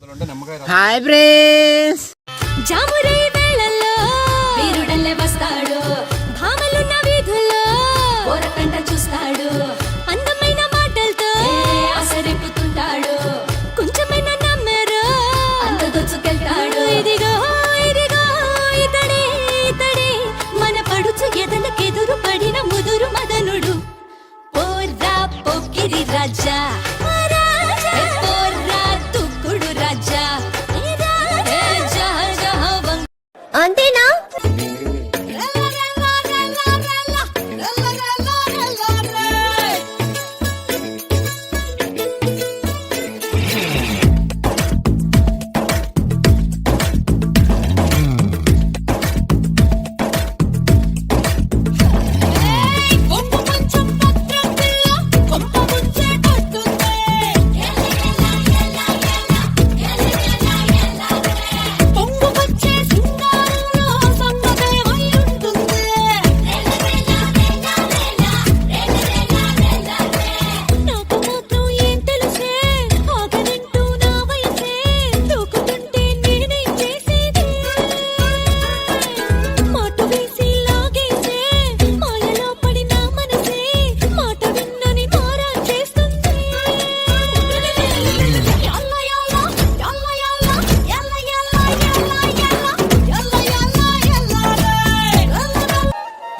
Hi friends. జామురే వేళల్లో వీరుడల్లే వస్తాడు, భామలున్న వీధుల్లో ఓరకంట చూస్తాడు, అందమైన మాటలతో ఆసరిపుతుంటాడు, కొంచెమైనా నమ్మరు అంత దొచ్చుకెళ్తాడు. ఇదిగో ఇదిగో ఇతడే ఇతడే మన పడుచు ఎదలకెదురు పడిన ముదురు మదనుడు. పోర్రా పోకిరి రాజా, అంతేనా?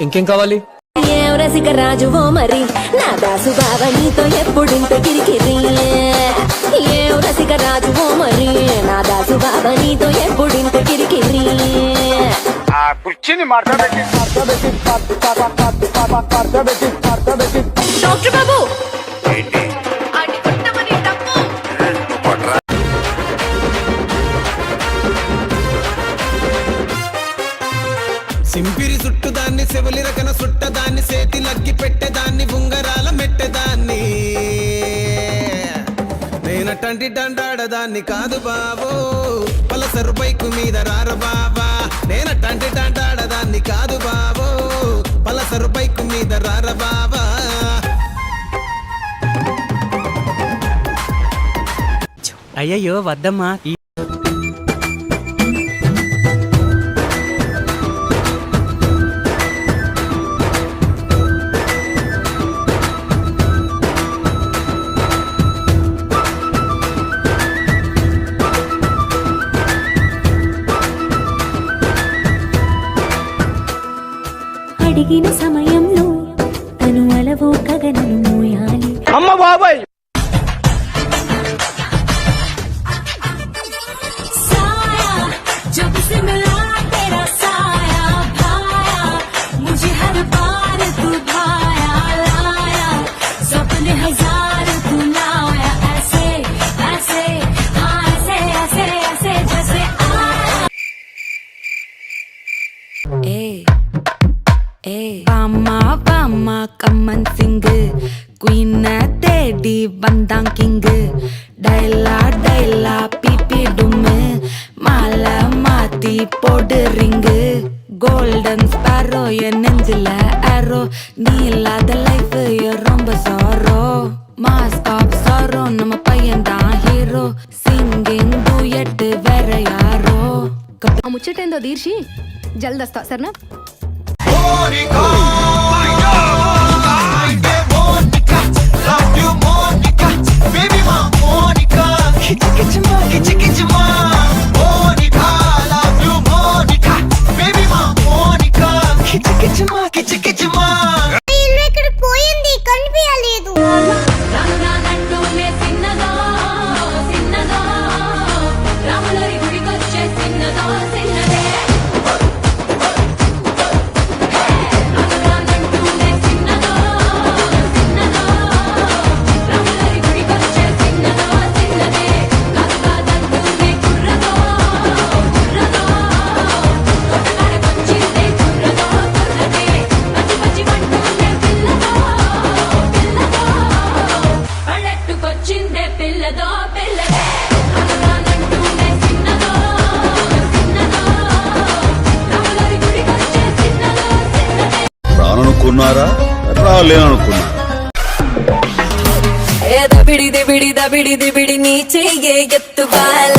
ఇంకేం కావాలి? ఏం రసిక రాజువో మరి నా దాసు బావ నీతో ఎప్పుడింత కిరికిరి. ఏం రసిక రాజువో మరి నా దాసు బావ నీతో ఎప్పుడింత కిరికిరి. డాక్టర్ బాబు సింపిరి చుట్టుదాన్ని సెవలి రకన సుట్టదాన్ని సేతి లగ్గి పెట్టేదాన్ని ఉంగరాల మెట్టేదాన్ని నేనటంటి డండాడదాన్ని కాదు బాబో పలసరు బైకు మీద రార బాబా. నేనటంటి డండాడదాన్ని కాదు బాబో పలసరు బైకు మీద రార బాబా. అయ్యయ్యో వద్దమ్మా. అడిగిన సమయంలో తను అలవో గగనను మోయాలి. అమ్మ బాబాయ్. பாமா கம்மன் சிங்கு குயின தேடி வந்தான் கிங்கு. டைலா டைலா பிபி டும்மு மாலை மாத்தி போடு ரிங்கு. கோல்டன் ஸ்பாரோ என் நெஞ்சில ஆரோ, நீ இல்லாத லைஃப் ரொம்ப சாரோ. மாஸ்க் ஆஃப் சாரோ நம்ம பையன் தான் ஹீரோ. సింగింగ్ డూయట్ వేర యారో. ముచ్చటేందో దీర్షి జల్దస్తా సరేనా? పోయింది కనిపించలేదు. రానుకున్నారా రాలేననుకున్నారా? దబిడి దిబిడి దబిడి దిబిడి నీ చెయ్యే ఎత్తు బాల